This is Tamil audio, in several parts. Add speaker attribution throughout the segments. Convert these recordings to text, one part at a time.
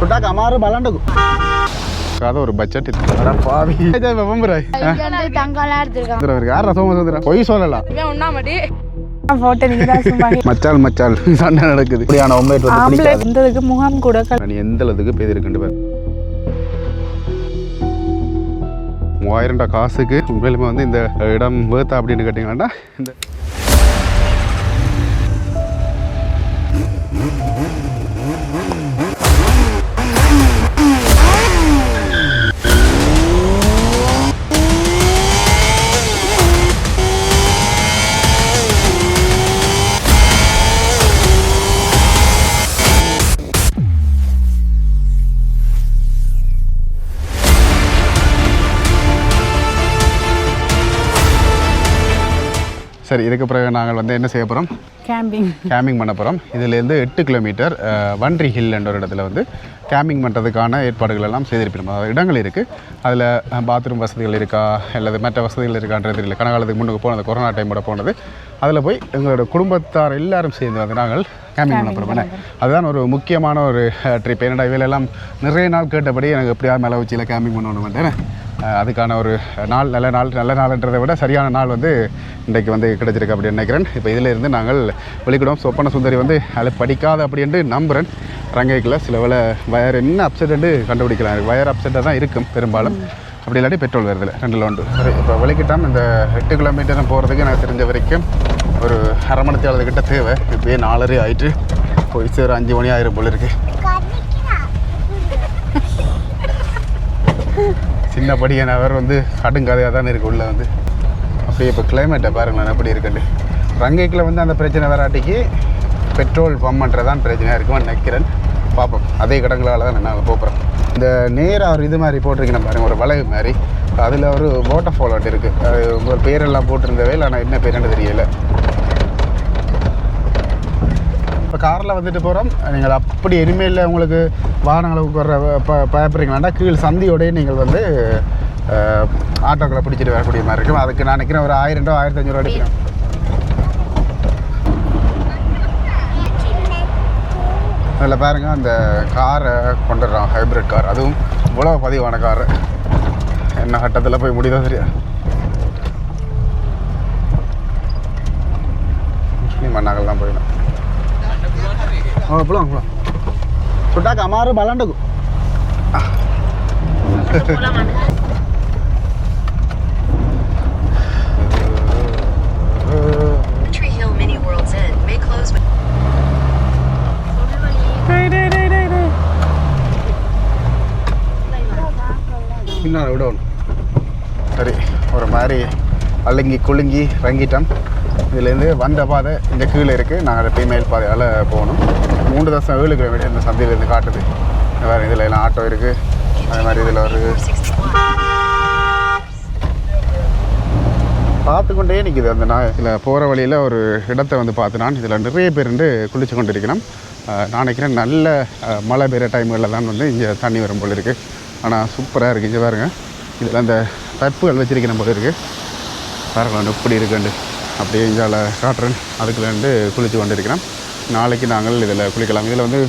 Speaker 1: Sudah kamar balandu. Kado ஒரு பட்ஜெட் இது. அட பாவி. ஏய் வெம்புறாய்.
Speaker 2: இங்க தங்கலாம் எடுத்துறோம்.
Speaker 1: இதுல யாரா சோமசுந்தரா? போய் சொல்லலாம்.
Speaker 2: இவன் உண்ணாமடி. போட்டோ நீங்க தான் சும்மா.
Speaker 1: மச்சால் சண்டை நடக்குது. இப்படியான ஆம்லெட் வந்து பிடிக்காது.
Speaker 2: இந்ததுக்கு முகம் கூட
Speaker 1: நீ எந்த அளவுக்கு பேர் இருக்குன்னு பாரு. 3000 காசுக்கு உண்மையிலுமே வந்து இந்த இடம் வேர்த்தா அப்படின்னு கேட்டீங்கன்னா இந்த சரி இதுக்கு பிறகு நாங்கள் வந்து என்ன செய்ய போகிறோம் கேம்பிங் பண்ண போகிறோம் இதுலேருந்து 8 கிலோமீட்டர் வன்றி ஹில் என்ற ஒரு இடத்துல வந்து கேம்பிங் பண்ணுறதுக்கான ஏற்பாடுகள் எல்லாம் செய்திருப்போம் அதாவது இடங்கள் இருக்குது அதில் பாத்ரூம் வசதிகள் இருக்கா அல்லது மற்ற வசதிகள் இருக்கான்றது இல்லை கனகாலத்துக்கு முன்னுக்கு போனது கொரோனா டைமோட போனது அதில் போய் எங்களோட குடும்பத்தார் எல்லாரும் சேர்ந்து வந்து நாங்கள் கேம்பிங் பண்ண போகிறோம் அதுதான் ஒரு முக்கியமான ஒரு ட்ரிப் என்னடா இவையிலெல்லாம் நிறைய நாள் கேட்டபடி எனக்கு எப்படியாவது மேலே உச்சியில் கேம்பிங் பண்ணணும் மாட்டேன் அதுக்கான ஒரு நல்ல நாள்ன்றதை விட சரியான நாள் வந்து இன்றைக்கு வந்து கிடைச்சிருக்கு அப்படின்னு நினைக்கிறேன் இப்போ இதில் இருந்து நாங்கள் வெளிக்கிடுவோம் சொப்பன சுந்தரி வந்து அதில் படிக்காத அப்படின்ட்டு நம்புகிறேன் ரங்கைக்குள்ள சில வேளை வயர் என்ன அப்செட்டு கண்டுபிடிக்கலாம் வயர் அப்செட்டாக தான் இருக்கும் பெரும்பாலும் அப்படி இல்லாட்டி பெட்ரோல் வருதில்ல 2 லோண்டு சரி இப்போ வெளிக்கிட்டோம் இந்த 8 கிலோமீட்டர் போகிறதுக்கு எனக்கு தெரிஞ்ச வரைக்கும் ஒரு அரை மணித்தாளது கிட்ட தேவை இப்போயே 4:30 ஆகிட்டு போய் சேர 5 மணி ஆயிரம் போல் இருக்குது சின்ன படியான அவர் வந்து கடுங்கதையாக தான் இருக்குது உள்ளே வந்து அப்படியே இப்போ கிளைமேட்டை பாருங்களேன் எப்படி இருக்குன்னு ரங்கைக்கில் வந்து அந்த பிரச்சனை வராட்டிக்கு பெட்ரோல் பம்ப்ன்றதான் பிரச்சனையாக இருக்குமான்னு நினைக்கிறேன் பார்ப்போம் அதே கடங்களால் தான் நாங்கள் போகிறோம் இந்த நேராக ஒரு இது மாதிரி போட்டிருக்கேன் பாருங்கள் ஒரு வளைவு மாதிரி அதில் ஒரு வாட்டர் ஃபால் ஆட் இருக்குது அது ஒரு பேரெல்லாம் போட்டிருந்தவே இல்லை ஆனால் என்ன பேருன்னு தெரியலை இப்போ காரில் வந்துட்டு போகிறோம் நீங்கள் அப்படி இனிமேல் உங்களுக்கு வாகனங்களுக்கு வர்ற பயப்படுறீங்களாண்டா கீழ் சந்தியோடய நீங்கள் வந்து ஆட்டோக்களை பிடிச்சிட்டு வரக்கூடிய மாதிரி இருக்கும் அதுக்கு நான் நினைக்கிறேன் ஒரு 1000 1500 அடிக்கிறேன் அதில் பாருங்கள் அந்த காரை கொண்டுடுறான் ஹைப்ரிட் கார் அதுவும் இவ்வளோ பதிவான காரு என்ன கட்டத்தில் போய் முடியுதோ தெரியாது முஸ்லீம் அண்ணாக்கள் தான் போயிடும் pulang. Sudah kamar balandu.
Speaker 3: Tree Hill Mini World's End may close with
Speaker 1: இன்னும் விடணும் சரி ஒரு மாதிரி அழுங்கி குலுங்கி ரங்கிட்டோம் இதுலேருந்து வந்த பாதை இந்த கீழே இருக்குது நாங்கள் ஃபீமேல் பாதையால் போகணும் 3.7 கிலோமீட்டர் இந்த சந்தையிலேருந்து காட்டுது வேறு இதில் எல்லாம் ஆட்டோ இருக்குது அதே மாதிரி இதில் ஒரு பார்த்துக்கொண்டே நிற்கிது அந்த நான் இதில் போகிற வழியில் ஒரு இடத்தை வந்து பார்த்து நான் இதில் நிறைய பேர் குளிச்சு கொண்டு இருக்கணும் நான் நினைக்கிறேன் நல்ல மழை பெய்கிற டைம்களில் தான் வந்து இங்கே தண்ணி வரும் போல் இருக்குது ஆனால் சூப்பராக இருக்குது இங்கே பாருங்கள் இதில் அந்த பைப்புகள் வச்சுருக்கணும் போல் இருக்குது பாருங்கள் எப்படி இருக்குண்டு அப்படியே இங்கால காட்டுறேன் அதுக்குலேருந்து குளித்து கொண்டு இருக்கிறேன் நாளைக்கு நாங்கள் இதில் குளிக்கலாம் இதில் வந்து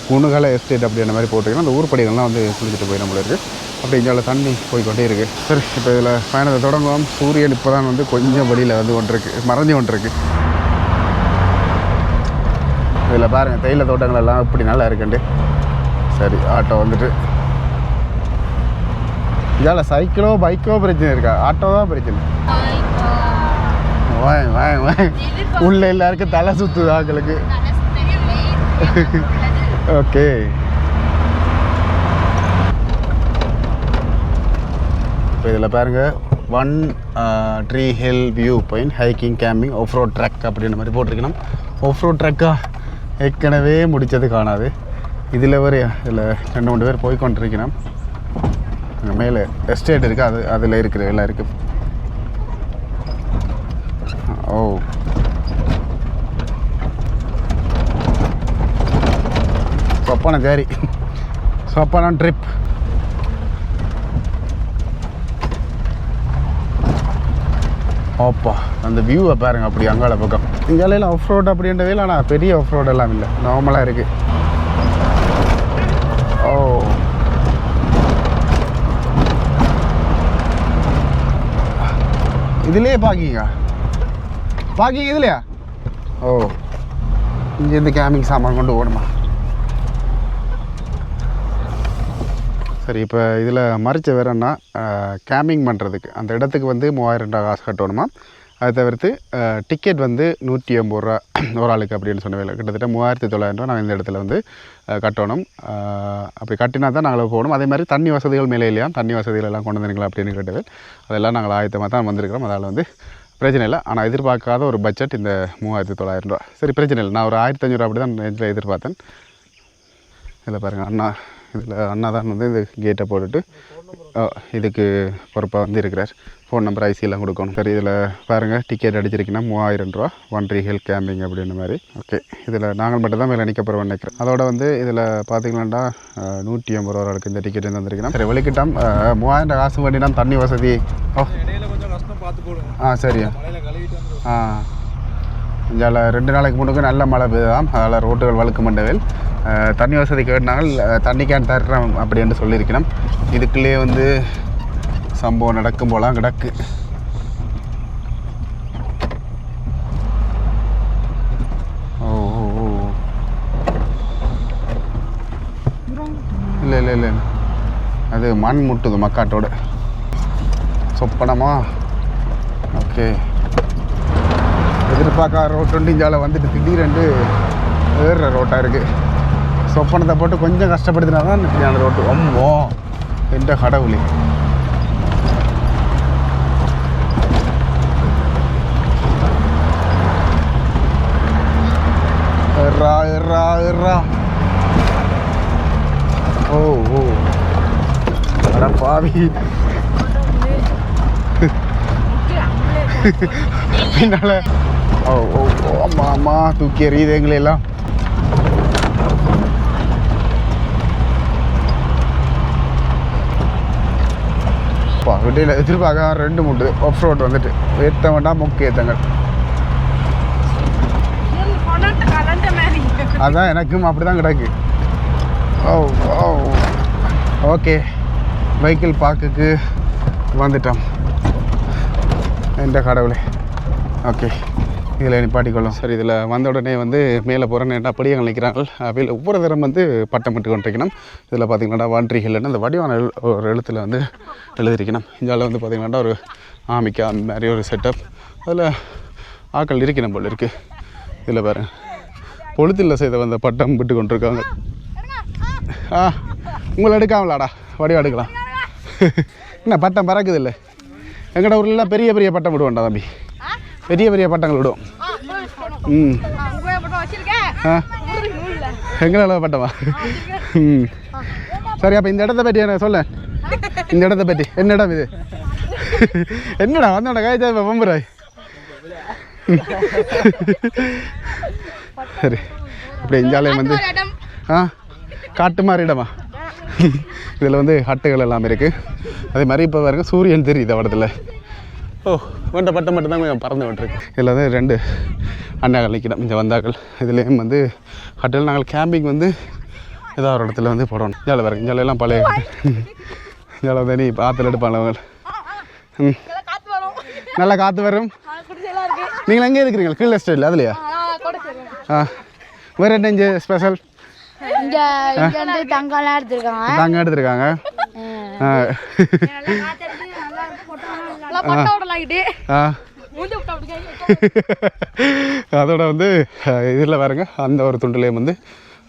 Speaker 1: குணுகால எஸ்டேட் அப்படின்ற மாதிரி போட்டிருக்கோம் அந்த ஊர்படிகள்லாம் வந்து குளிச்சுட்டு போய் நம்மள இருக்குது அப்படி இங்கால தண்ணி போய்கொண்டே இருக்குது சரி இப்போ இதில் பயணத்தை தொடங்குவோம் சூரியன் இப்போ தான் வந்து கொஞ்சம் வழியில் வந்து ஒன்றிருக்கு மறைஞ்சு ஒன்றிருக்கு இதில் பாருங்கள் தேயிலை தோட்டங்கள் எல்லாம் இப்படி நல்லா இருக்குண்டு சரி ஆட்டோ வந்துட்டு இதால் சைக்கிளோ பைக்கோ பிரச்சனை இருக்கா ஆட்டோ தான் பிரச்சனை உள்ள எல்லாருக்கும் தலை சுத்துது ஆக்களுக்கு ஓகே இப்போ இதில் பாருங்கள் tree hill view point hiking camping off road trek அப்படின்ற மாதிரி போட்டிருக்கணும் ஆஃப் ரோட் ட்ரக்கா ஏற்கனவே முடித்தது காணாது இதில் வரை இதில் 2-3 பேர் போய் கொண்டிருக்கணும் அங்கே மேலே எஸ்டேட் இருக்குது அதில் இருக்கிற எல்லாம் இருக்குது ஓ சொப்பான தேரி சொப்பான ட்ரிப் ஓப்பா அந்த வியூவை பாருங்கள் அப்படி அங்கால பக்கம் இங்கெல்லாம் ஆஃப் ரோட் அப்படின்றதே இல்லை ஆனால் பெரிய ஆஃப் ரோடெல்லாம் இல்லை நார்மலாக இருக்குது இதுலேயே பார்க்கிங் இதுலையா? ஓ, இங்கேருந்து கேம்பிங் சாமான் கொண்டு ஓடுமா? சரி, இப்போ இதில் மறைச்ச வேறன்னா கேம்பிங் பண்ணுறதுக்கு அந்த இடத்துக்கு வந்து 3000 ரூபா காசு கட்டணுமா. அதை தவிர்த்து டிக்கெட் வந்து 180 ரூபா ஒரு ஆளுக்கு அப்படின்னு சொன்னவே கிட்டத்தட்ட 3900 ரூபா நாங்கள் இந்த இடத்துல வந்து கட்டணும். அப்படி கட்டினா தான் நாங்கள் போகணும். அதே மாதிரி தண்ணி வசதிகள் மேலே இல்லையா, தண்ணி வசதிகள் எல்லாம் கொண்டு வந்தீங்களா அப்படின்னு கேட்டது. அதெல்லாம் நாங்கள் ஆயத்தமாக தான் வந்திருக்கிறோம். அதால் வந்து பிரச்சனை இல்லை. ஆனால் எதிர்பார்க்காத ஒரு பட்ஜெட் இந்த 3900 ரூபா. சரி, பிரச்சனை இல்லை. நான் ஒரு 1500 அப்படி தான் இதில் எதிர்பார்த்தேன். இதில் பாருங்கள் அண்ணா, இதில் அண்ணா தான் வந்து இந்த கேட்டை போட்டுட்டு இதுக்கு பொறுப்பாக வந்து இருக்கிறார். ஃபோன் நம்பர் ஐசியெல்லாம் கொடுக்கணும். சரி, இதில் பாருங்கள் டிக்கெட் அடிச்சிருக்கீங்கன்னா 3000 ரூபா ஒன்ட்ரி ஹில் கேம்பிங் அப்படின்ற மாதிரி. ஓகே, இதில் நாங்கள் மட்டும் தான் மேலே நிற்க போகிறோம் நினைக்கிறேன். அதோட வந்து இதில் பார்த்தீங்களாண்டா 180 ரூபா இருக்குது இந்த டிக்கெட் வந்துருக்கேன். சரி, வெளிக்கிட்டோம். 3000 காசு வேண்டினா தண்ணி வசதி. ஓ, சரியா. இங்கே 2 நாளைக்கு முன்னுக்கு நல்ல மழை பெய்யுதான். அதில் ரோட்டுகள் வழுக்க மண்டவில் தண்ணி வசதி கேட்டாங்க. தண்ணி கேன் தர்றோம் அப்படின்னு சொல்லியிருக்கணும். இதுக்குள்ளேயே வந்து சம்பவம் நடக்கும் போலாம் கிடக்கு. ஓ இல்லை அது மண் முட்டுது மக்காட்டோட சொப்பனமா. ஓகே, எதிர்பார்க்காத ரோட்டு இஞ்சால வந்துட்டு திடீரென்று ஏறுற ரோட்டாக இருக்குது. சொப்பனத்தை போட்டு கொஞ்சம் கஷ்டப்படுத்தினா தான் அந்த ரோட்டு. அம்மோ எந்த கடவுளே. ஓ அட பாவி. பின்னால ஆமா தூக்கி எறியுது எங்களெல்லாம். விடையில் எதிர்பார்க்க 2 மூட்டு ஆஃப் ரோட் வந்துட்டு ஏற்ற வேண்டாம் மொக்க ஏற்றங்கள். அதான் எனக்கும் அப்படி தான் கிடக்கு. ஓகே, வெஹிக்கிள் பார்க்குக்கு வந்துட்டோம். எந்த கடவுளே. ஓகே, இதில் நிப்பாட்டிக்கொள்ளும். சரி, இதில் வந்த உடனே வந்து மேலே போகிறேன்னு அப்படியே நினைக்கிறாங்க. அவையில் ஒவ்வொரு தரம் வந்து பட்டம் விட்டு கொண்டிருக்கணும். இதில் பார்த்தீங்கன்னா ஒன்ட்ரி ஹில்லுன்னு அந்த வடிவான ஒரு எழுத்தில் வந்து எழுதியிருக்கணும். இந்தியாவில் வந்து பார்த்திங்கன்னா ஒரு ஆமிக்கா அந்த மாதிரி ஒரு செட்டப். அதில் ஆக்கள் இருக்கணும் போல் இருக்குது. இதில் பாருங்க பொழுத்தில் செய்த வந்த பட்டம் விட்டு கொண்டிருக்காங்க. உங்களை எடுக்காமலாடா, வடிவா எடுக்கலாம். என்ன பட்டம் பறக்குது இல்லை? எங்கள்ட ஊர்லாம் பெரிய பெரிய பட்டம் விடுவோம்டா தம்பி, பெரிய பெரிய பட்டங்கள் விடுவோம். எங்களால் பட்டமா? சரி, அப்போ இந்த இடத்த பற்றி என்ன சொல்ல? இந்த இடத்த பற்றி என்ன இடம் இது? என்னடா வந்தோட காய்ச்சா இப்போ பம்புராய். சரி, இப்படி இஞ்சாலயம் வந்து காட்டு மாதிரி இடமா? இதில் வந்து ஹட்டுகள் எல்லாம் இருக்குது. அதே மாதிரி இப்போ பாருங்க சூரியன் தெரியுது இடத்துல. ஓ, வேண்ட பட்டம் மட்டும் தான் கொஞ்சம் பறந்து விட்டுருக்கு. இதில் வந்து 2 அண்ணாக்கள் நிற்கணும் இங்கே வந்தாக்கள். இதுலேயும் வந்து ஹட்டில் நாங்கள் கேம்பிங் வந்து ஏதாவது ஒரு இடத்துல வந்து போடணும். இஞ்சால பாருங்க, இஞ்சாலெல்லாம் பழைய இஞ்சால வந்து நீ ஆற்றுல எடுப்பாங்க அவங்க. நல்லா காற்று வரும். நீங்கள் எங்கே இருக்கிறீங்க? கீழே ஸ்டேட்டில் அதுலையா? வேறு என்ன இங்கே ஸ்பெஷல்?
Speaker 2: தங்கம்
Speaker 1: எடுத்துருக்காங்க. அதோட வந்து இதில் பாருங்க அந்த ஒரு துண்டுலேயும் வந்து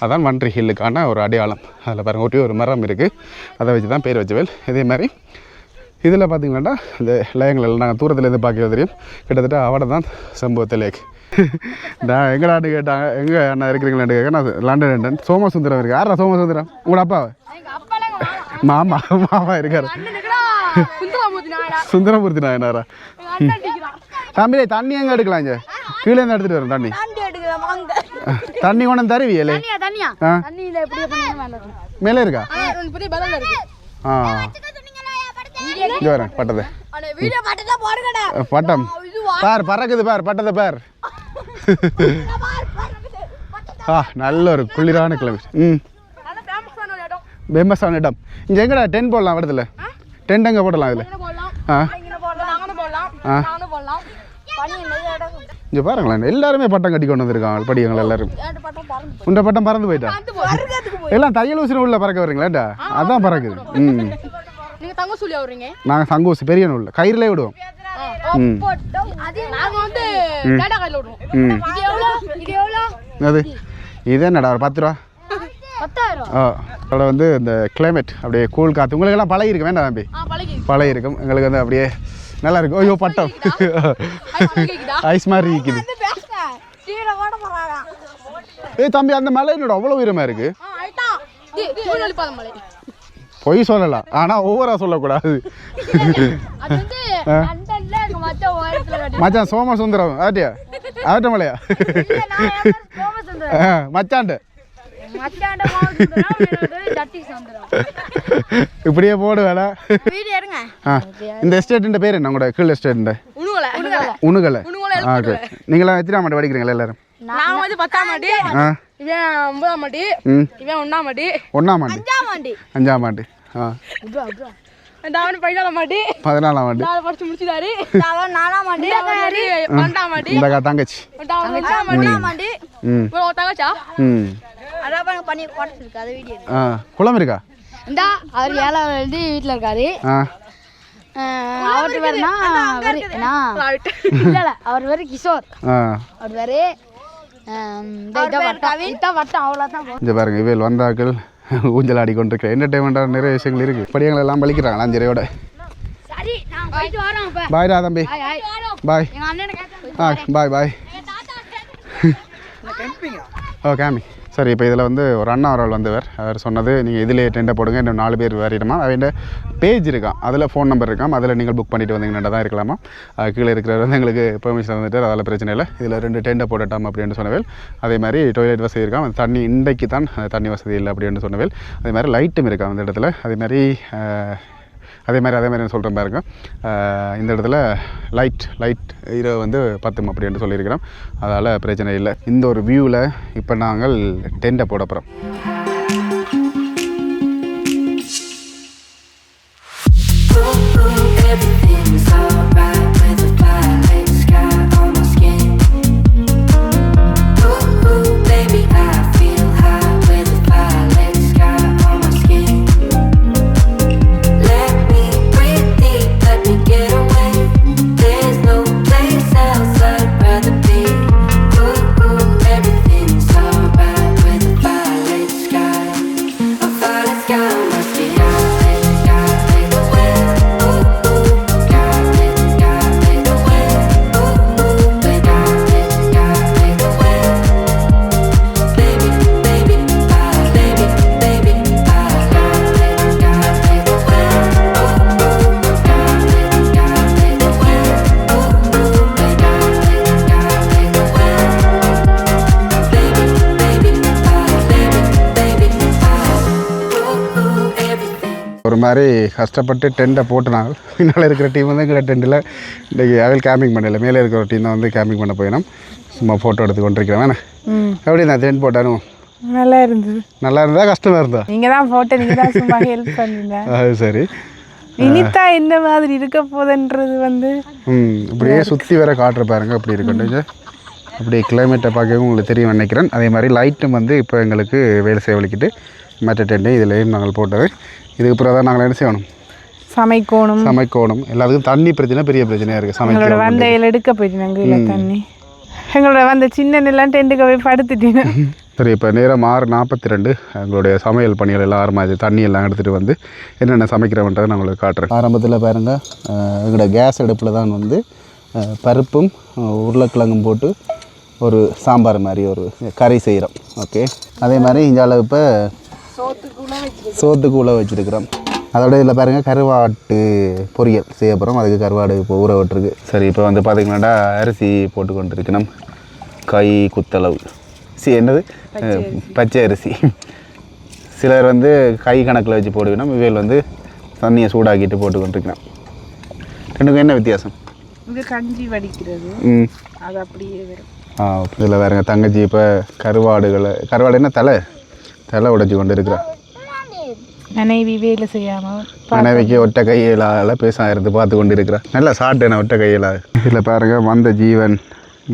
Speaker 1: அதான் ஒன்ட்ரி ஹில்லுக்கான ஒரு அடையாளம். அதில் பாருங்கள் ஒட்டி ஒரு மரம் இருக்குது. அதை வச்சு தான் பேர் வச்சவேல். இதே மாதிரி இதில் பார்த்தீங்கன்னா இந்த லேயங்கள் நாங்கள் தூரத்துலேருந்து பார்க்க தெரியும். கிட்டத்தட்ட அவட தான் சம்பவத்தை லேக். நான் எங்கடான்னு கேட்டாங்க, எங்கே அண்ணா இருக்கிறீங்களான்னு கேட்க, நான் லண்டன் சோமசுந்தரம் இருக்கு. யாரா சோமசுந்தரம்? உங்களோட அப்பாவை? மாமா இருக்காரு. சுந்தரமூர்த்தி நாயனாரா? தம்பி தண்ணி எங்கே எடுக்கலாம்? இங்கே கீழே இருந்து எடுத்துகிட்டு வரோம் தண்ணி. தண்ணி கொண்டு தருவியலே? மேலே இருக்கா? இங்கே வரேன் பட்டத்தை. பட்டம் பார் பறக்குது, பார் பட்டத்தை பார். நல்ல ஒரு குளிரான கிளம்பி. ஃபேமஸான இடம். இங்கே எங்கடா டென்ட் போடலாம் இடத்துல? டென்ட் எங்கே போடலாம் இதில்? இங்கே பாருங்களேன் எல்லாருமே பட்டம் கட்டி கொண்டு வந்திருக்காங்க படியங்கள் எல்லாரும். உண்ட பட்டம் பறந்து போயிட்டா எல்லாம் தையல் ஊசி உள்ள பறக்க வரீங்களா? அதான் பறக்குது. நாங்கள் சங்கூசி பெரிய நூல் கயிறுலே விடுவோம். அது இது என்னடா ஒரு 10 ரூபா. அதோட வந்து இந்த கிளைமேட் அப்படியே கூல் காற்று உங்களுக்கு எல்லாம் பழகி இருக்கு வேண்டாம் தம்பி? பழகி இருக்கும். எங்களுக்கு வந்து அப்படியே நல்லா இருக்கும். ஐயோ பட்டம் ஐஸ் மாதிரி இருக்குது. தம்பி அந்த மலை என்னோட அவ்வளோ உயரமாக இருக்கு. பொய் சொல்லலாம் ஆனால் ஓவரா சொல்லக்கூடாது. மச்சான் சோமசுந்தரம் ஆட்டியா ஆட்ட மலையா மச்சாண்ட இப்படியே போடு வேலை. இந்த எஸ்டேட் பேர் என்ன கூட கீழ் எஸ்டேட் உணுகலை. ஓகே நீங்களாம் எத்தனை மாட்டி படிக்கிறீங்களா எல்லாரும்?
Speaker 2: நான் வந்து 10ஆம் ஆண்டு, இவன் 9ஆம் ஆண்டு, இவன் 1ஆம் ஆண்டு,
Speaker 1: 5ஆம் ஆண்டு,
Speaker 2: அவன் 14ஆம் ஆண்டு,
Speaker 1: 14ஆம் ஆண்டு
Speaker 2: படிச்சு முடிச்சிட்டாரு. அவன் 4ஆம் ஆண்டு, 12ஆம் ஆண்டு,
Speaker 1: இந்த தங்கச்சி
Speaker 2: 1ஆம் ஆண்டு, இவ்வளோ தங்கச்சா
Speaker 1: குளம் இருக்கா?
Speaker 2: இந்த அவர் 7ஆவது எழுதி வீட்டில் இருக்காரு. அவர் பேருனா இல்ல அவர் பேரு கிஷோர். அவர் பேரு வட்டம் அவ்வளோதான்.
Speaker 1: இங்கே பாருங்க இவையில் வந்தாக்கள் ஊஞ்சல் ஆடிக்கொண்டிருக்கிற என்டர்டைன்மெண்ட்டான நிறைய விஷயங்கள் இருக்குது. படியங்கள் எல்லாம் பழிக்கிறாங்களா அஞ்சரையோட. பாய்டா தம்பி பாய். பாய் பாய். ஓ கேமி சரி. இப்போ இதில் வந்து ஒரு அண்ணா அவர்கள் வந்தவர் அவர் சொன்னது நீங்கள் இதிலே டெண்டை போடுங்க இன்னும் 4 பேர் வரையிடுமா. அவன் பேஜ் இருக்கான் அதில் ஃபோன் நம்பர் இருக்கான் அதில் நீங்கள் புக் பண்ணிட்டு வந்தீங்கன்னா தான் இருக்கலாமா. கீழே இருக்கிறவர் வந்து எங்களுக்கு பெர்மிஷன் வந்துட்டு அதில் பிரச்சனை இல்லை. இதில் 2 டெண்டை போடட்டாம் அப்படின்னு சொன்னவேல். அதே மாதிரி டாய்லெட் வசதி இருக்கான். அந்த தண்ணி இன்றைக்கு தான் தண்ணி வசதி இல்லை அப்படின்னு சொன்னவேல். அதே மாதிரி லைட்டும் இருக்கான் அந்த இடத்துல. அதே மாதிரி சொல்கிறேன் பாருங்க இந்த இடத்துல லைட் இரவு வந்து 10 அப்படின்னு சொல்லியிருக்கிறோம். அதால் பிரச்சனை இல்லை. இந்த ஒரு வியூவில் இப்போ நாங்கள் டெண்டை போட போகிறோம். ஒரு மாதிரி கஷ்டப்பட்டு டெண்டை போட்டுனாங்க. பின்னால் இருக்கிற டீம் வந்து எங்கள் டெண்டில் இன்றைக்கி அவள் கேம்பிங் பண்ணல. மேலே இருக்கிற ஒரு டீம் தான் வந்து கேம்பிங் பண்ண போயினோம். சும்மா ஃபோட்டோ எடுத்து கொண்டிருக்கிறேன். வேணா எப்படி நான் டென்ட் போட்டாலும்
Speaker 2: நல்லா இருந்தது.
Speaker 1: நல்லா இருந்தா கஷ்டமாக இருந்தா
Speaker 2: நீங்கள் தான் போட்டு நீங்கள் தான் சும்மா ஹெல்ப் பண்ணுங்க.
Speaker 1: அது சரி.
Speaker 2: இனித்தா எந்த மாதிரி இருக்க போகுதுன்றது வந்து
Speaker 1: இப்படியே சுற்றி வர காட்டுற பாருங்க அப்படி இருக்குன்னு. அப்படி கிளைமேட்டை பார்க்கவும் உங்களுக்கு தெரியும் நினைக்கிறேன். அதே மாதிரி லைட்டும் வந்து இப்போ எங்களுக்கு வேலை செய்வலிக்கிட்டு மற்ற டென்ட்டு இதுலேயும் நாங்கள் போட்டது. இதுக்கு பிறகு தான் நாங்கள் என்ன செய்யணும்? சமைக்கணும். எல்லாத்துக்கும் தண்ணி பிரச்சனை பெரிய பிரச்சனையாக இருக்குது.
Speaker 2: சமைக்க வந்தையில் எடுக்க போயிட்டு நாங்கள் தண்ணி எங்களோட வந்த சின்ன நிலம் டென்ட்டுக்கு போய் படுத்துட்டீங்க.
Speaker 1: சரி இப்போ நேரம் 6:42 எங்களுடைய சமையல் பணிகள் எல்லாம் ஆரம்பிச்சு தண்ணி எல்லாம் எடுத்துகிட்டு வந்து என்னென்ன சமைக்கிறோம்ன்றதை நான் உங்களுக்கு காட்டுறேன். ஆரம்பத்தில் பாருங்கள் எங்களோட கேஸ் அடுப்பில் தான் வந்து பருப்பும் உருளைக்கிழங்கும் போட்டு ஒரு சாம்பார் மாதிரி ஒரு கறி செய்கிறோம். ஓகே அதே மாதிரி இந்த அளவு இப்போ சோத்துக்குள்ளே வச்சுருக்கிறோம். அதோட இதில் பாருங்கள் கருவாட்டு பொரியல் செய்ய போகிறோம். அதுக்கு கருவாடு இப்போ ஊற விட்டுருக்கு. சரி இப்போ வந்து பார்த்திங்கன்னா அரிசி போட்டுக்கொண்டு இருக்கணும். கை குத்தளவு என்னது பச்சை அரிசி. சிலர் வந்து கை கணக்கில் வச்சு போடுவினோம். இவையில் வந்து தண்ணியை சூடாக்கிட்டு போட்டுக்கொண்டிருக்கணும். ரெண்டுக்கும் என்ன வித்தியாசம்?
Speaker 2: இது கஞ்சி வடிக்கிறது அது அப்படியே வரும்.
Speaker 1: இதில் வேறுங்க தங்கச்சி இப்போ கருவாடு என்ன தலை உடைச்சி கொண்டு இருக்கிறா.
Speaker 2: மனைவி வேலை செய்யாமல்
Speaker 1: மனைவிக்கு ஒற்றை கையிலால் பேச இருந்து பார்த்து கொண்டு இருக்கிறேன். நல்லா சாப்பிட்டேன் ஒற்றை கையில். இதில் பாருங்க வந்த ஜீவன்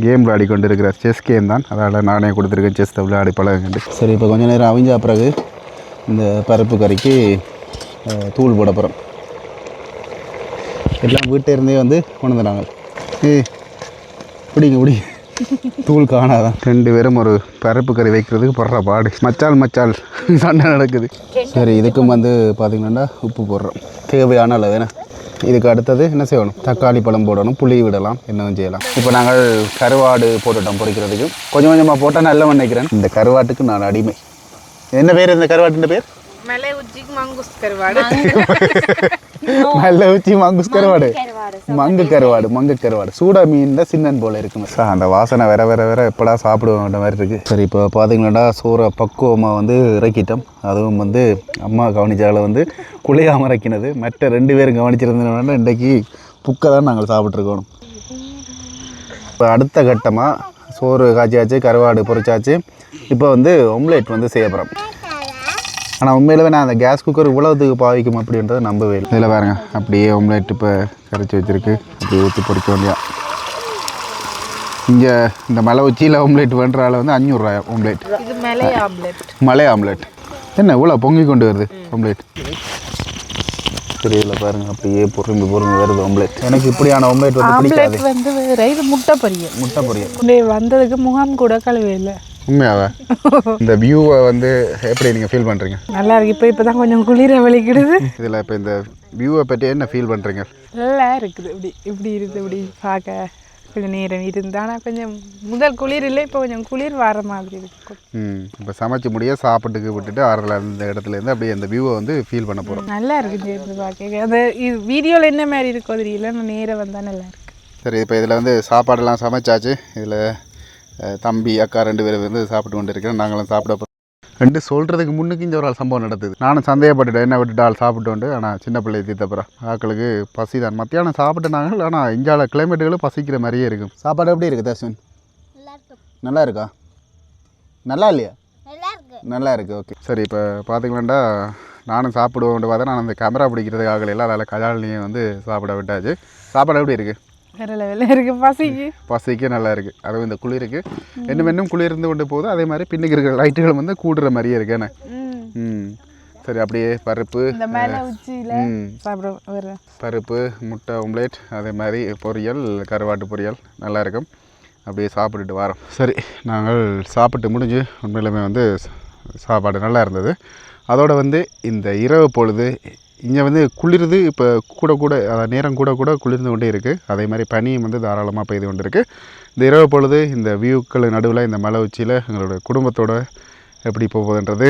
Speaker 1: கேம் விளையாடி கொண்டு இருக்கிற செஸ் கேம் தான். அதனால் நானே கொடுத்துருக்கேன் செஸ் விளையாடி பழகுண்டு. சரி, இப்போ கொஞ்சம் நேரம் அவிஞ்சா பிறகு இந்த பருப்பு கறிக்கு தூள் போட போகிறோம். எல்லாம் வீட்டை இருந்தே வந்து கொண்டு வந்துடுறாங்க. பிடிங்க தூள் காணாதான். 2 பேரும் ஒரு பருப்பு கறி வைக்கிறதுக்கு போடுற பாடு. மச்சால் சண்டை நடக்குது. சரி, இதுக்கும் வந்து பார்த்திங்கன்னா உப்பு போடுறோம் தேவையான அளவு. வேணா இதுக்கு அடுத்தது என்ன செய்யணும்? தக்காளி பழம் போடணும், புளி விடலாம், என்னவும் செய்யலாம். இப்போ நாங்கள் கருவாடு போட்டுட்டோம் பொரிக்கிறதுக்கு. கொஞ்சம் கொஞ்சமாக போட்டால் நல்ல நினைக்கிறேன். இந்த கருவாட்டுக்கு நான் அடிமை. என்ன பேர் இந்த கருவாட்டின் பேர்?
Speaker 2: மலை உச்சி மங்குஸ் கருவாடு.
Speaker 1: நல்ல உச்சி மங்குஸ் கருவாடு, மங்கு கருவாடு. சூடா மீன் தான் சின்னன் போல இருக்குங்க. அந்த வாசனை வேற எப்படா சாப்பிடுவோன்ற மாதிரி இருக்கு. சரி, இப்போ பார்த்தீங்கன்னா சோறை பக்குவமாக வந்து இறக்கிட்டோம். அதுவும் வந்து அம்மா கவனிச்சால வந்து குழையாமல் இறக்கினது. மற்ற 2 பேரும் கவனிச்சிருந்தோம்னா இன்றைக்கு புக்கை தான் நாங்கள் சாப்பிட்ருக்கணும். இப்போ அடுத்த கட்டமாக சோறு காய்ச்சியாச்சு, கருவாடு பொரிச்சாச்சு. இப்போ வந்து ஒம்லேட் வந்து செய்ய போகிறோம். ஆனால் உண்மையிலவே நான் அந்த கேஸ் குக்கர் இவ்வளோத்துக்கு பாவிக்கும் அப்படின்றத நம்பவே இல்லை. இதில் பாருங்க அப்படியே ஒம்லேட் இப்போ கரைச்சி வச்சுருக்கு. அப்படியே ஊற்றி பொரிக்க வேண்டியா. இங்கே இந்த மலை உச்சியில் ஒம்லேட் பண்ணுறால வந்து 500 ரூபாய் ஒம்லேட்.
Speaker 2: இது
Speaker 1: மலை ஆம்லேட். என்ன இவ்வளோ பொங்கி கொண்டு வருது ஒம்லேட். சரி, இதில் பாருங்கள் அப்படியே பொறுமை வருது ஒம்லேட். எனக்கு இப்படியான ஒம்லேட் வந்து பிடிக்காது.
Speaker 2: வந்து வேறு இது முட்டை பொரியல் வந்ததுக்கு முகாம் கூட கழுவே இல்லை.
Speaker 1: உண்மையாவா? இந்த வியூவை வந்து எப்படி நீங்கள் ஃபீல் பண்ணுறீங்க?
Speaker 2: நல்லா இருக்கு. இப்போ தான் கொஞ்சம் குளிர வலிக்கிடுது.
Speaker 1: இதில் இப்போ இந்த வியூவை பற்றி என்ன ஃபீல் பண்ணுறீங்க?
Speaker 2: நல்லா இருக்குது. இப்படி இருக்குது. இப்படி பார்க்க கொஞ்சம் நேரம் இருந்து. ஆனால் கொஞ்சம் முதல் குளிர் இல்லை, இப்போ கொஞ்சம் குளிர் வர மாதிரி இருக்கு.
Speaker 1: இப்போ சமைச்சு முடிய சாப்பிட்டுக்கு விட்டுட்டு ஆறுல அந்த இடத்துலேருந்து அப்படியே அந்த வியூவை வந்து ஃபீல் பண்ண போகிறோம்.
Speaker 2: நல்லா இருக்குது பார்க்க. அந்த வீடியோவில் என்ன மாதிரி இருக்கோ தெரியல, நான் நேரம் வந்தால் நல்லா இருக்கு.
Speaker 1: சரி, இப்போ இதில் வந்து சாப்பாடெல்லாம் சமைச்சாச்சு. இதில் தம்பி அக்கா 2 பேரும் வந்து சாப்பிட்டு கொண்டு இருக்கிறேன். நாங்களும் சாப்பிட போகிறோம். சொல்கிறதுக்கு முன்னுக்கு இந்த ஒரு ஆள் சம்பவம் நடக்குது. நானும் சந்தேகப்பட்டுட்டேன், என்ன விட்டுட்டு ஆள் சாப்பிட்டு உண்டு. ஆனால் சின்ன பிள்ளையை தீத்தப்புறம் ஆக்களுக்கு பசி தான். மத்தியானம் சாப்பிட்டுனாங்க. ஆனால் இஞ்சால கிளைமேட்டுகளும் பசிக்கிற மாதிரியே இருக்கும். சாப்பாடு எப்படி இருக்குது தர்ஷன்? நல்லா இருக்கா? நல்லா இல்லையா? நல்லா இருக்குது. ஓகே, சரி. இப்போ பார்த்திங்கன்னா நானும் சாப்பிடுவோம் பார்த்தா நான் அந்த கேமரா பிடிக்கிறதுக்காக இல்லை. அதில் கஜாலினியை வந்து சாப்பிட விட்டாச்சு. சாப்பாடு எப்படி இருக்குது?
Speaker 2: வேறு லெவலில் இருக்குது.
Speaker 1: பசிக்கு நல்லா இருக்குது. அதுவும் இந்த குளிருக்கு இன்னும் குளிர் இருந்து கொண்டு போகுது. அதே மாதிரி பின்னுக்கு இருக்கிற லைட்டுகள் வந்து கூடுற மாதிரியே இருக்கேண்ணே. சரி, அப்படியே பருப்பு, பருப்பு, முட்டை ஒம்லேட், அதே மாதிரி பொரியல், கருவாட்டு பொரியல் நல்லா இருக்கும். அப்படியே சாப்பிட்டுட்டு வரோம். சரி, நாங்கள் சாப்பிட்டு முடிஞ்சு உண்மையிலுமே வந்து சாப்பாடு நல்லா இருந்தது. அதோடு வந்து இந்த இரவு பொழுது இங்கே வந்து குளிருது. இப்போ கூட நேரம் கூட குளிர்ந்து கொண்டே இருக்குது. அதே மாதிரி பனியும் வந்து தாராளமாக பெய்து கொண்டு இருக்குது. இந்த இரவு பொழுது இந்த வியூக்கள் நடுவில் இந்த மலை உச்சியில் எங்களோட குடும்பத்தோடு எப்படி போகுதுன்றது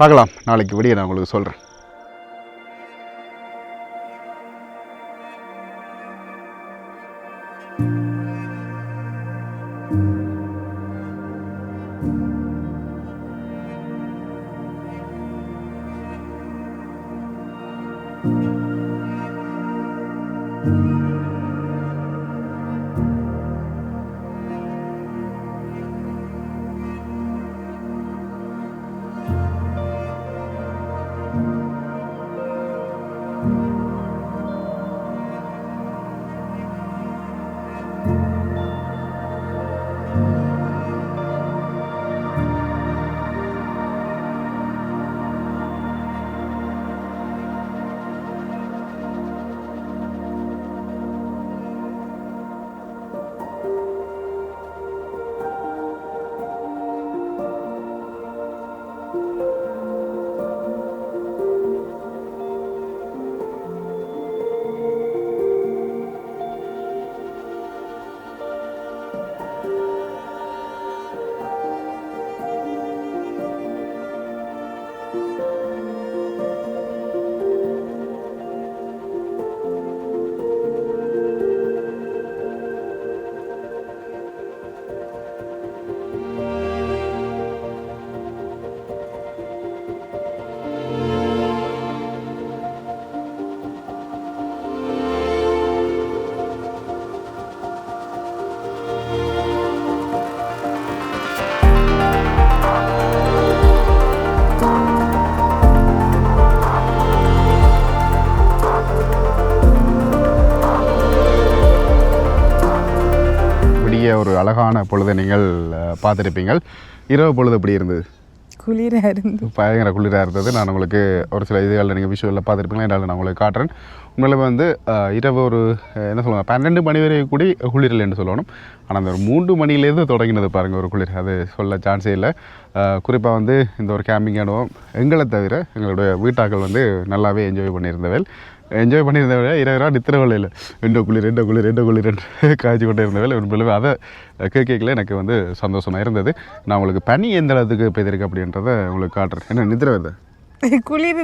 Speaker 1: பார்க்கலாம். நாளைக்கு விடிய நான் உங்களுக்கு சொல்கிறேன். அழகான பொழுதை நீங்கள் பார்த்துருப்பீங்கள். இரவு பொழுது எப்படி இருந்தது?
Speaker 2: குளிராக இருந்து
Speaker 1: பயங்கர குளிராக இருந்தது. நான் உங்களுக்கு ஒரு சில இதுகளில் நீங்கள் விஷுவலில் பார்த்துருப்பீங்களா, என்னால் நான் உங்களுக்கு காட்டுறேன். உண்மையிலே வந்து இரவு ஒரு என்ன சொல்லுவாங்க 12 மணி வரை கூடி குளிரில் என்று சொல்லணும். ஆனால் அந்த ஒரு 3 மணிலேருந்து தொடங்கினது பாருங்கள் ஒரு குளிர், அது சொல்ல சான்ஸே இல்லை. குறிப்பாக வந்து இந்த ஒரு கேம்பிங் அனுபவம் எங்களை தவிர எங்களுடைய வீட்டாக்கள் வந்து நல்லாவே என்ஜாய் பண்ணியிருந்தவள். இரவு நித்திரவள் இல்லை, ரெண்டு குளிர் காய்ச்சி கொண்டே இருந்தவள். உண்மையிலே அதை கேட்கல எனக்கு வந்து சந்தோஷமாக இருந்தது. நான் உங்களுக்கு பனி எந்த அளவுக்கு பெய்திருக்கு அப்படின்றத உங்களுக்கு காட்டுறேன். என்ன நித்திர வருது
Speaker 2: குளிர்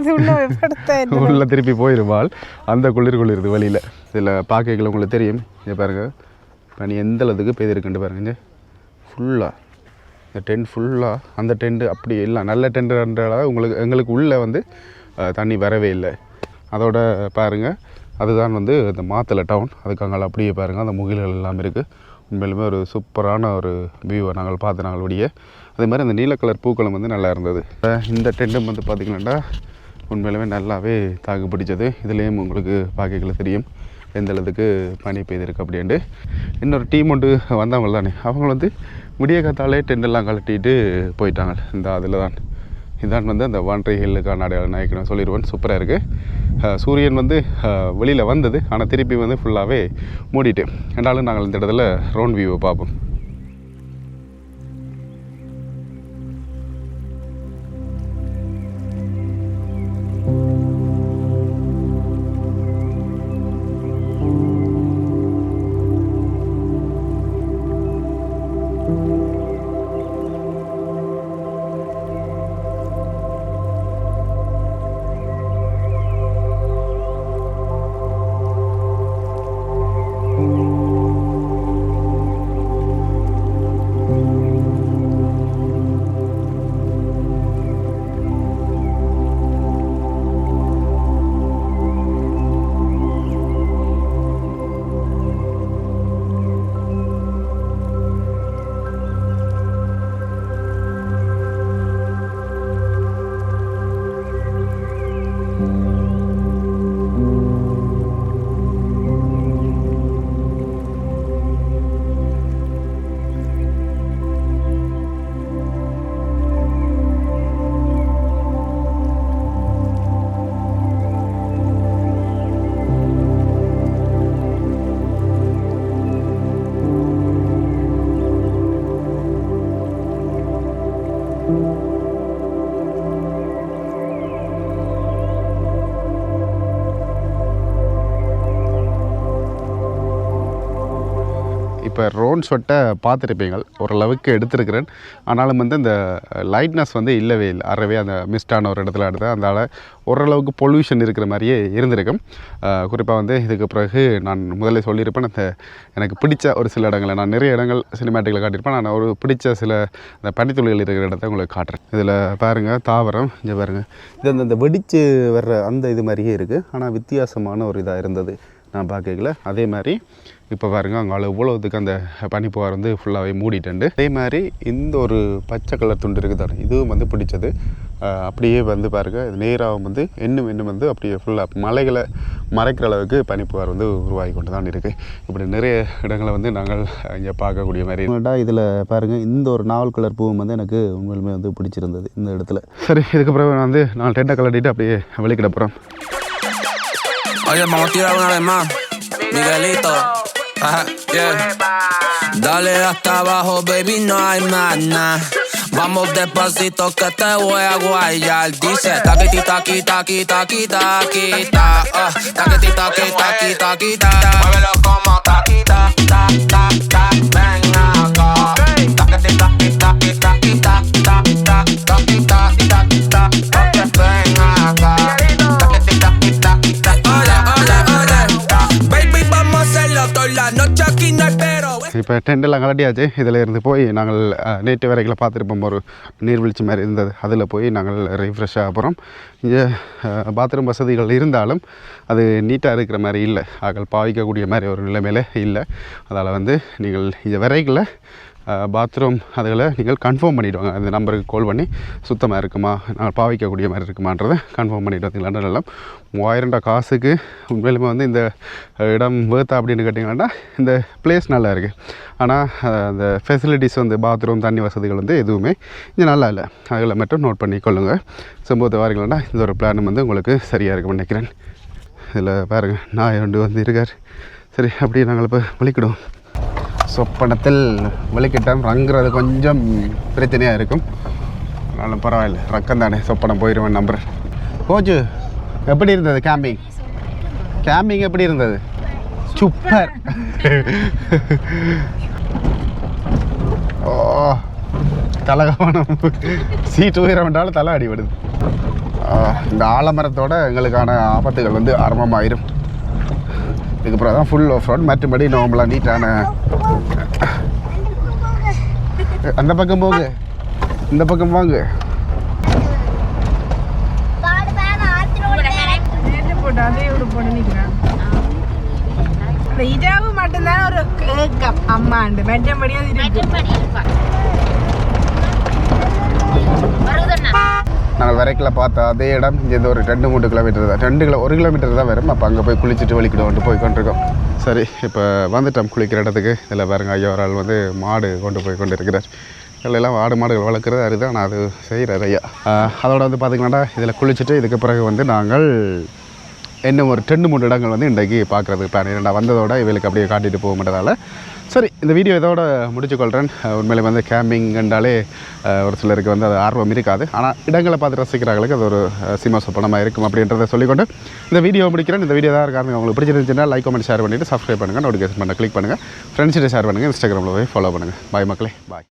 Speaker 1: உள்ள திருப்பி போயிடுவாள். அந்த குளிருது வழியில். இதில் பார்க்கல உங்களுக்கு தெரியும். இங்கே பாருங்கள் பனி எந்த அளவுக்கு பெய்திருக்குன்ட்டு பாருங்க. ஃபுல்லாக இந்த டென்ட் ஃபுல்லாக அந்த டென்ட்டு அப்படி இல்லை, நல்ல டென்ட்டுன்ற எங்களுக்கு உள்ளே வந்து தண்ணி வரவே இல்லை. அதோட பாருங்கள் அதுதான் வந்து இந்த மாத்தலை டவுன். அதுக்காக அப்படியே பாருங்கள் அந்த முகில்கள் எல்லாம் இருக்குது. உண்மையிலுமே ஒரு சூப்பரான ஒரு வியூவை நாங்கள் பார்த்து நாங்கள் விடிய. அதே மாதிரி அந்த நீல கலர் பூக்களும் வந்து நல்லா இருந்தது. இந்த டென்ட்டும் வந்து பார்த்திங்கன்னா உண்மையிலுமே நல்லாவே தாக்கு பிடிச்சது. இதுலேயும் உங்களுக்கு பார்க்கல தெரியும் எந்த அளவுக்கு பனி பெய்திருக்கு அப்படின்ட்டு. இன்னொரு டீம் ஒன்று வந்தவங்க தானே, அவங்க வந்து விடிய காத்தாலே டென்ட்டெல்லாம் கழட்டிட்டு போயிட்டாங்க. இந்த அதில் தான் இதான் வந்து அந்த வான்ட்ரி ஹில்லுக்கான அடையாளம் நாயக்கணும் சொல்லிடுவேன். சூப்பராக இருக்குது. சூரியன் வந்து வெளியில் வந்தது, ஆனால் திருப்பி வந்து ஃபுல்லாகவே மூடிட்டு. ரெண்டாலும் நாங்கள் இந்த இடத்துல ரவுண்ட் வியூவை பார்ப்போம். இப்போ ரோன் ஷாட்டை பார்த்துருப்பீங்க, ஓரளவுக்கு எடுத்துருக்கிறேன். ஆனாலும் வந்து இந்த லைட்னஸ் வந்து இல்லவே இல்லை, அறவே அந்த மிஸ்டான ஒரு இடத்துல எடுத்து அதனால் ஓரளவுக்கு பொல்யூஷன் இருக்கிற மாதிரியே இருந்திருக்கும். குறிப்பாக வந்து இதுக்கு பிறகு நான் முதல்ல சொல்லியிருப்பேன், அந்த எனக்கு பிடிச்ச ஒரு சில இடங்களை நான் நிறைய இடங்கள் சினிமேட்டிக்கில் காட்டியிருப்பேன். நான் ஒரு பிடிச்ச சில இந்த பனித்துளிகள் இருக்கிற இடத்த உங்களுக்கு காட்டுறேன். இதில் பாருங்கள் தாவரம், இங்கே பாருங்கள், இது அந்த வெடித்து வர்ற அந்த இது மாதிரியே இருக்குது. ஆனால் வித்தியாசமான ஒரு இதாக இருந்தது நான் பார்க்கல. அதே மாதிரி இப்போ பாருங்கள் அங்கே இவ்வளோதுக்கு அந்த பனிப்புகார் வந்து ஃபுல்லாகவே மூடிட்டு. அதே மாதிரி இந்த ஒரு பச்சை கலர் துண்டு இருக்குது, இதுவும் வந்து பிடிச்சது. அப்படியே வந்து பாருங்கள் இது நேராக வந்து இன்னும் வந்து அப்படியே ஃபுல்லாக மலைகளை மறைக்கிற அளவுக்கு பனிப்புகார் வந்து உருவாகி கொண்டு தான் இருக்குது. இப்படி நிறைய இடங்களை வந்து நாங்கள் இங்கே பார்க்கக்கூடிய மாதிரி. இதில் பாருங்கள் இந்த ஒரு நாவல் கலர் பூவும் வந்து எனக்கு உண்மையிலுமே வந்து பிடிச்சிருந்தது இந்த இடத்துல. சரி, இதுக்கப்புறம் நான் வந்து நான் டென்ட்டை கலட்டிட்டு அப்படியே வெளிக்கிட போகிறேன்.
Speaker 4: Oye, vamos a tirar una vez más. Miguelito. Ajá, yeah. Dale hasta abajo, baby, no hay más nada. Vamos despacito que te voy a guayar. Dice taquiti taqui taqui taqui taqui ta. Taquiti taqui taqui taqui ta. Muévelo como taqui ta ta ta ta. Ven acá. Taquiti taqui taqui taqui ta ta ta. Taqui taqui taqui ta. Ven acá. Taquiti taqui taqui ta.
Speaker 1: இப்போ டெண்டெல்லாம் கலட்டியாச்சு. இதில் இருந்து போய் நாங்கள் நேற்று வரைக்கும் பார்த்துருப்போம், ஒரு நீர்வீழ்ச்சி மாதிரி இருந்தது. அதில் போய் நாங்கள் ரீஃப்ரெஷ்ஷாக அப்புறம் இங்கே பாத்ரூம் வசதிகள் இருந்தாலும் அது நீட்டாக இருக்கிற மாதிரி இல்லை, ஆக்கள் பாவிக்கக்கூடிய மாதிரி ஒரு நிலைமையில இல்லை. அதால் வந்து நீங்கள் இங்கே வரைக்கில் பாத்ரூம் அதில் நீங்கள் கன்ஃபார்ம் பண்ணிவிடுவாங்க. அந்த நம்பருக்கு கால் பண்ணி சுத்தமாக இருக்குமா, நாங்கள் பாவிக்கக்கூடிய மாதிரி இருக்குமான்றதை கன்ஃபார்ம் பண்ணிவிட்டு வந்தீங்களா. நல்லா 3000 காசுக்கு உண்மையிலுமே வந்து இந்த இடம் வேர்த்தா அப்படின்னு கேட்டிங்கன்னா இந்த பிளேஸ் நல்லா இருக்குது. ஆனால் அந்த ஃபெசிலிட்டிஸ் வந்து பாத்ரூம் தண்ணி வசதிகள் வந்து எதுவுமே இது நல்லா இல்லை. அதில் மட்டும் நோட் பண்ணி கொள்ளுங்கள். சம்பவத்தை வாரீங்களா இந்த ஒரு பிளான் வந்து உங்களுக்கு சரியாக இருக்கும்னு நினைக்கிறேன். இதில் பாருங்கள் நாய் ஒன்று வந்து இருக்கார். சரி அப்படியே நாங்கள் இப்போ வலிக்கிடுவோம். சொப்பனத்தில் வலிக்கிட்டோம். ரங்குறது கொஞ்சம் பிரச்சனையாக இருக்கும். ஆனாலும் பரவாயில்ல, ரக்கம் தானே, சொப்பனம் போயிடுவேன் நம்புறேன். கோச்சு எப்படி இருந்தது கேம்பிங்? கேம்பிங் எப்படி இருந்தது? சூப்பர். ஓ தலைகவனம் சீட்டு உயரம் என்றாலும் தலை அடிபடுது. இந்த ஆலமரத்தோட எங்களுக்கான ஆபத்துகள் வந்து ஆரம்பமாயிரும். இதுக்கப்புறம் தான் ஃபுல் ஆஃப் ரோட். மற்றபடி நார்மலாக நீட்டான. அந்த பக்கம் போங்க, இந்த பக்கம் வாங்க.
Speaker 2: இரவு மட்டும்தான் ஒரு கேட்கம் அம்மாண்டு மற்றபடி
Speaker 1: நாங்கள் வரைக்கில் பார்த்தா அதே இடம் இங்கே ஒரு 2-3 கிலோமீட்டர் தான், 1 கிலோமீட்டர் தான் வரும். அப்போ அங்கே போய் குளிச்சுட்டு வலிக்கிட்டு போய் கொண்டிருக்கோம். சரி இப்போ வந்துட்டோம் குளிக்கிற இடத்துக்கு. இதில் பாருங்கள் ஐயா ஒரு ஆள் வந்து மாடு கொண்டு போய் கொண்டு இருக்கிறார். எல்லாம் மாடுகள் வளர்க்குறது அதுதான் நான் அது செய்கிறார் ஐயா. அதோட வந்து பார்த்திங்கன்னா இதில் குளிச்சுட்டு இதுக்கு பிறகு வந்து நாங்கள் இன்னும் ஒரு 2-3 இடங்கள் வந்து இன்றைக்கு பார்க்குறதுக்கு பிளான். நான் வந்ததோட இவளுக்கு அப்படியே காட்டிட்டு போக மாட்டதால் சரி இந்த வீடியோ இதோட முடிச்சுக்கொள்கிறேன். உண்மையிலே வந்து கேம்பிங் என்றாலே ஒரு சிலருக்கு வந்து அது ஆர்வம் இருக்காது. ஆனால் இடங்களை பார்த்து ரசிக்கிறாங்களுக்கு அது ஒரு சினிமா சொப்பனமாக இருக்கும் அப்படின்றத சொல்லிக்கொண்டு இந்த வீடியோ முடிக்கிறேன். இந்த வீடியோ தான் இருக்காங்க உங்களுக்கு பிடிச்சிருந்துச்சுன்னா லைக் கமெண்ட் ஷேர் பண்ணிவிட்டு சப்ஸ்கிரைப் பண்ணுங்கள், நோட்டிஃபிகேஷன் பண்ண கிளிக் பண்ணுங்கள், ஃப்ரெண்ட்ஸ்கிட்ட ஷேர் பண்ணுங்கள், இன்ஸ்டாகிராமில் போய் ஃபாலோ பண்ணுங்கள். பாய் மக்களே, பாய்.